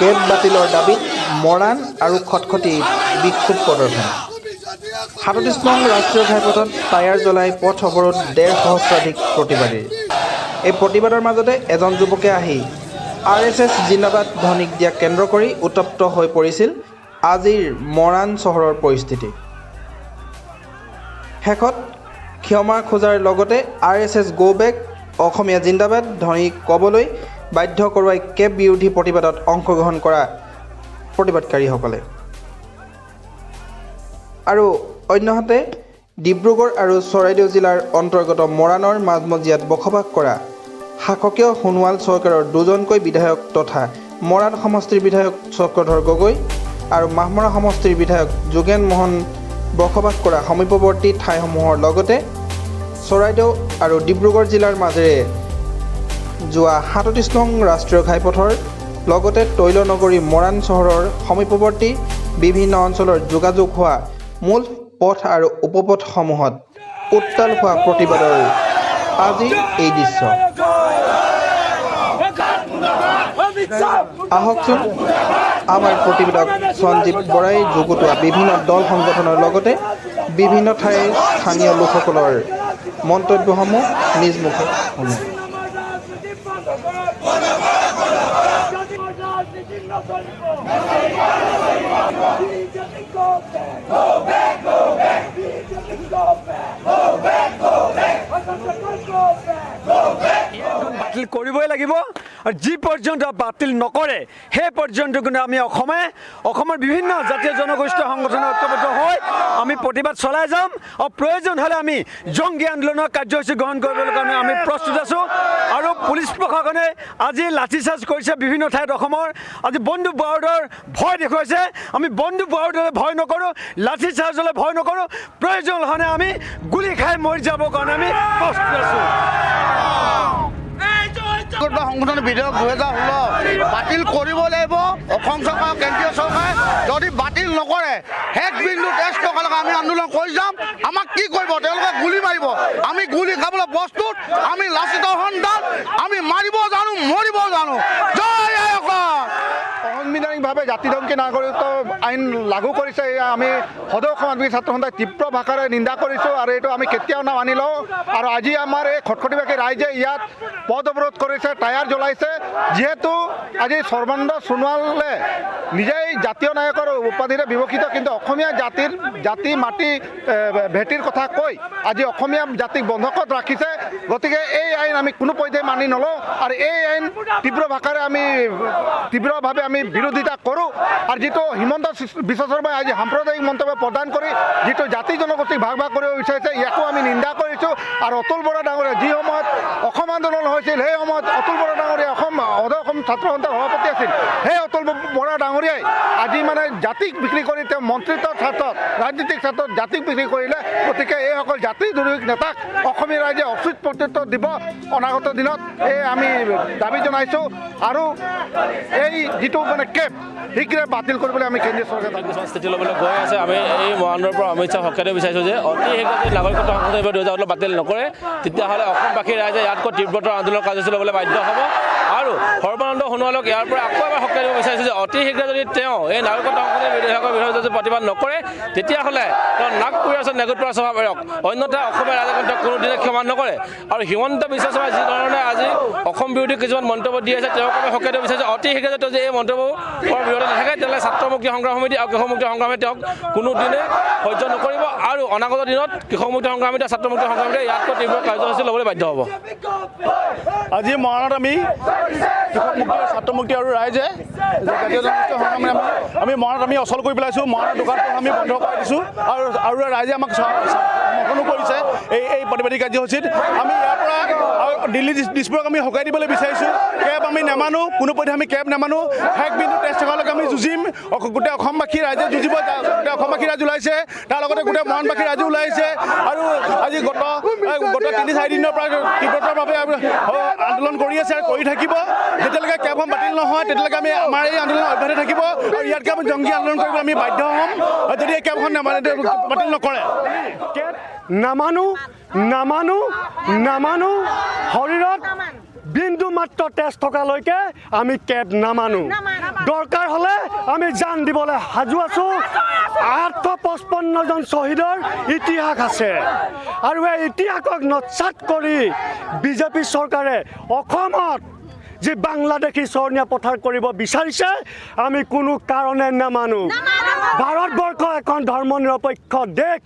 cab বাতিলৰ দাবীত মৰাণ আৰু খটখটি বিক্ষোভ প্ৰদৰ্শন ৩৭ নং ৰাষ্ট্ৰীয় ঘাইপথত টায়াৰ জ্বলাই পথ অৱৰোধ ১.৫ সহস্ৰাধিক প্ৰতিবাদীৰ এই প্ৰতিবাদৰ মাজতে এজন যুৱকে আহি RSS জিন্দাবাদ ধ্বনিক দিয়া কেন্দ্ৰ কৰি উত্তপ্ত হৈ পৰিছিল আজিৰ মৰাণ চহৰৰ পৰিস্থিতি শেষত ক্ষমা খোজাৰ লগতে RSS গো বেক অসমীয়া জিন্দাবাদ ধ্বনি ক'বলৈ বাধ্য কৰোৱাই কেব বিৰোধী প্ৰতিবাদত অংশগ্ৰহণ কৰা প্ৰতিবাদকাৰীসকলে আৰু অন্যহাতে ডিব্ৰুগড় আৰু চৰাইদেউ জিলাৰ অন্তৰ্গত মৰাণৰ মাজমজিয়াত বসবাস কৰা শাসকীয় সোণোৱাল চৰকাৰৰ দুজনকৈ বিধায়ক তথা মৰাণ সমষ্টিৰ বিধায়ক চক্ৰধৰ গগৈ আৰু মাহমৰা সমষ্টিৰ বিধায়ক যোগেন মোহন বসবাস কৰা সমীপৱৰ্তী ঠাইসমূহৰ লগতে চৰাইদেউ আৰু ডিব্ৰুগড় জিলাৰ মাজেৰে যোৱা ৩৭ নং ৰাষ্ট্ৰীয় ঘাইপথৰ লগতে তৈলনগৰী মৰাণ চহৰৰ সমীপৱৰ্তী বিভিন্ন অঞ্চলৰ যোগাযোগ হোৱা মূল পথ আৰু উপপথসমূহত উত্তাল হোৱা প্ৰতিবাদৰ আজি এই দৃশ্য আহকচোন আমাৰ প্ৰতিবাদক সঞ্জীৱ বৰাই যুগুতোৱা বিভিন্ন দল সংগঠনৰ লগতে বিভিন্ন ঠাইৰ স্থানীয় লোকসকলৰ মন্তব্যসমূহ নিজ মুখে শুনো বাতিল কৰিবই লাগিব আৰু যি পৰ্যন্ত বাতিল নকৰে সেই পৰ্যন্ত কিন্তু আমি অসমৰ বিভিন্ন জাতীয় জনগোষ্ঠীয় সংগঠনৰ ঐক্যবদ্ধ হৈ আমি প্ৰতিবাদ চলাই যাম আৰু প্ৰয়োজন হ'লে আমি জংগী আন্দোলনৰ কাৰ্যসূচী গ্ৰহণ কৰিবলৈ কাৰণে আমি প্ৰস্তুত আছোঁ আৰু পুলিচ প্ৰশাসনে আজি লাঠিচাৰ্জ কৰিছে বিভিন্ন ঠাইত অসমৰ আজি বন্দুক বাৰুদৰ ভয় দেখুৱাইছে আমি বন্দুক বাৰুদলৈ ভয় নকৰোঁ লাঠিচাৰ্জলৈ ভয় নকৰোঁ প্ৰয়োজন হ'লে আমি গুলি খাই মৰি যাবৰ কাৰণে আমি প্ৰস্তুত আছোঁ সংগঠন বিধেয়ক ২০১৬ বাতিল কৰিব লাগিব অসম চৰকাৰ কেন্দ্ৰীয় চৰকাৰে যদি বাতিল নকৰে শেষ বিন্দু টেষ্ট টকালৈকে আমি আন্দোলন কৰি যাম আমাক কি কৰিব তেওঁলোকে গুলি মাৰিব আমি গুলি খাবলৈ প্ৰস্তুত আমি লাচিত সন্তান আমি মাৰিব জানো মৰিব জানো জয় অসম সাংবিধানিকভাৱে জাতিধংসী নাগৰিকত্ব আইন লাগু কৰিছে আমি সদৌ সমাজবাদী ছাত্ৰ সন্থাই তীব্ৰ ভাষাৰে নিন্দা কৰিছোঁ আৰু এইটো আমি কেতিয়াও নামানি লওঁ আৰু আজি আমাৰ এই খটখটিবাসী ৰাইজে ইয়াত পথ অৱৰোধ কৰিছে টায়াৰ জ্বলাইছে যিহেতু আজি সৰ্বানন্দ সোণোৱালে নিজেই জাতীয় নায়কৰ উপাধিৰে বিভূষিত কিন্তু অসমীয়া জাতি মাটি ভেটিৰ কথা কৈ আজি অসমীয়া জাতিক বন্ধকত ৰাখিছে গতিকে এই আইন আমি কোনো পৰ্যায়ে মানি নলওঁ আৰু এই আইন তীব্ৰ ভাষাৰে তীব্ৰভাৱে আমি বিৰোধিতা কৰোঁ আৰু যিটো হিমন্ত বিশ্ব শৰ্মাই আজি সাম্প্ৰদায়িক মন্তব্য প্ৰদান কৰি যিটো জাতি জনগোষ্ঠীক ভাগ কৰিব বিচাৰিছে ইয়াকো আমি নিন্দা কৰিছোঁ আৰু অতুল বৰা ডাঙৰীয়া যি সময়ত অসম আন্দোলন হৈছিল সেই সময়ত অতুল বৰা ডাঙৰীয়া অসম ছাত্ৰ সন্থাৰ সভাপতি আছিল সেই অতুল বৰা ডাঙৰীয়াই আজি মানে জাতিক বিক্ৰী কৰি তেওঁ মন্ত্ৰিত্বৰ ক্ষেত্ৰত ৰাজনীতিক ক্ষেত্ৰত জাতিক বিক্ৰী কৰিলে গতিকে এইসকল জাতি দুৰ্নীতি নেতাক অসমীয়া ৰাইজে উচিত প্ৰত্যুত্তৰ দিব অনাগত দিনত এই আমি দাবী জনাইছোঁ আৰু এই যিটো মানে কেব শীঘ্ৰে বাতিল কৰিবলৈ আমি কেন্দ্ৰীয় চৰকাৰে স্থিতি ল'বলৈ গৈ আছে আমি এই মৰাণৰ পৰা অমিত শ্বাহ সক্ৰিয় বিচাৰিছোঁ যে অতি শীঘ্ৰে যদি নাগৰিকত্ব সংশোধনী ২০১৬ বাতিল নকৰে তেতিয়াহ'লে অসমবাসী ৰাইজে ইয়াতকৈ তীব্ৰতৰ আন্দোলন কাৰ্যসূচী ল'বলৈ বাধ্য হ'ব আৰু সৰ্বানন্দ সোণোৱালক ইয়াৰ পৰা আকৌ এবাৰ সক্ৰিয় দিব বিচাৰিছোঁ যে অতি শীঘ্ৰে যদি তেওঁ এই নাগৰিকত্ব সংশোধনী বিধেয়কৰ বিৰুদ্ধে যদি প্ৰতিবাদ নকৰে তেতিয়াহ'লে তেওঁ নাগপুৰ আছে নেগুতপুৰ সভা পাৰক অন্যথা অসমীয়া ৰাইজে তেওঁক কোনোদিনে ক্ষমা নকৰে আৰু হিমন্ত বিশ্ব শৰ্মাই যি ধৰণে আজি অসম বিৰোধী কিছুমান মন্তব্য দি আছে তেওঁক আমি সক্ৰিয় দিব বিচাৰিছোঁ অতি শীঘ্ৰে যদি এই মন্তব্যৰ বিৰোধত নাথাকে তেতিয়াহ'লে ছাত্ৰ মুক্তি সংগ্ৰাম সমিতি আৰু কৃষক মুক্তি সংগ্ৰামে তেওঁক কোনোদিনে সহ্য নকৰিব আৰু অনাগত দিনত কৃষক মুক্তি সংগ্ৰামীতে ছাত্ৰ মুক্তি সংগ্ৰামীতে ইয়াতকৈ তীব্ৰ কাৰ্যসূচী ল'বলৈ বাধ্য হ'ব আজি মৰাণত আমি কৃষক মুক্তি ছাত্ৰ মুক্তি আৰু ৰাইজে জাতীয় জনগোষ্ঠীয় সংগ্ৰামী আমি মৰাণত আমি অচল কৰি পেলাইছোঁ মৰাণৰ দোকানখন আমি বন্ধ কৰি দিছোঁ আৰু ৰাইজে আমাক সমৰ্থনো কৰিছে এই প্ৰতিবাদী কাৰ্যসূচীত আমি ইয়াৰ পৰা দিল্লী দিছপুৰক আমি সকাই দিবলৈ বিচাৰিছোঁ কেব আমি নামানো কোনো পধ্যে আমি কেব নামানো শেষ বিন্দু টেষ্ট টকালৈকে আমি যুঁজিম গোটেই অসমবাসী ৰাইজে যুঁজিব গোটেই অসমবাসী ৰাইজ ওলাইছে তাৰ লগতে গোটেই মৰাণবাসী ৰাইজো ওলাইছে আৰু আজি গত ৩-৪ দিনৰ পৰা তীব্ৰতৰভাৱে আন্দোলন কৰি আছে আৰু কৰি থাকিব যেতিয়ালৈকে কেবখন বাতিল নহয় তেতিয়ালৈকে আমি আমাৰ এই আন্দোলন অব্যাহত থাকিব আৰু ইয়াতকৈ আমি জংগী আন্দোলন কৰিবলৈ আমি বাধ্য হ'ম যদি এই কেবখন বাতিল নকৰে নামানো শৰীৰত বিন্দু মাত্ৰ তেজ থকালৈকে আমি কেব নামানো দৰকাৰ হ'লে আমি জান দিবলৈ সাজু আছোঁ 855 জন শ্বহীদৰ ইতিহাস আছে আৰু এই ইতিহাসক নস্যাৎ কৰি বিজেপি চৰকাৰে অসমত যে বাংলাদেশী স্বৰ্ণীয় পথাৰ কৰিব বিচাৰিছে আমি কোনো কাৰণে নামানো ভাৰতবৰ্ষ এখন ধৰ্ম নিৰপেক্ষ দেশ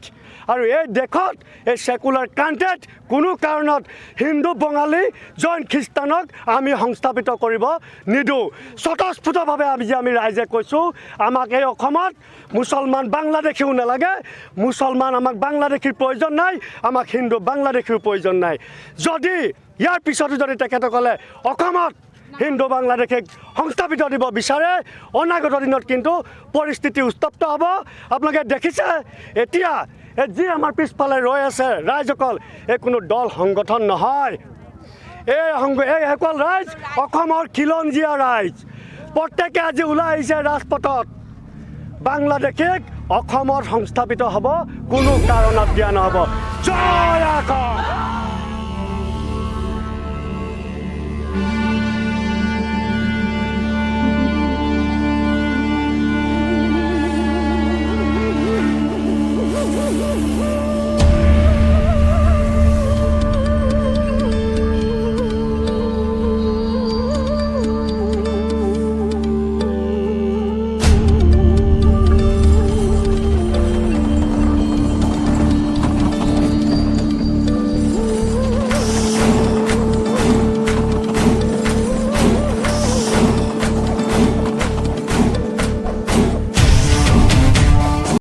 আৰু এই দেশত এই সেকুলাৰ কাণ্ট্ৰিত কোনো কাৰণত হিন্দু বঙালী জৈন খ্ৰীষ্টানক আমি সংস্থাপিত কৰিব নিদিওঁ স্বতঃস্ফূৰ্তভাৱে আমি ৰাইজে কৈছোঁ আমাক এই অসমত মুছলমান বাংলাদেশীও নালাগে মুছলমান আমাক বাংলাদেশীৰ প্ৰয়োজন নাই আমাক হিন্দু বাংলাদেশীৰ প্ৰয়োজন নাই যদি ইয়াৰ পিছতো যদি তেখেতসকলে অসমত হিন্দু বাংলাদেশীক সংস্থাপিত দিব বিচাৰে অনাগত দিনত কিন্তু পৰিস্থিতি উত্তপ্ত হ'ব আপোনালোকে দেখিছে এতিয়া যি আমাৰ পিছফালে ৰৈ আছে ৰাইজসকল এই কোনো দল সংগঠন নহয় এইসকল ৰাইজ অসমৰ খিলঞ্জীয়া ৰাইজ প্ৰত্যেকে আজি ওলাই আহিছে ৰাজপথত বাংলাদেশীক অসমত সংস্থাপিত হ'ব কোনো কাৰণত দিয়া নহ'ব জয় অসম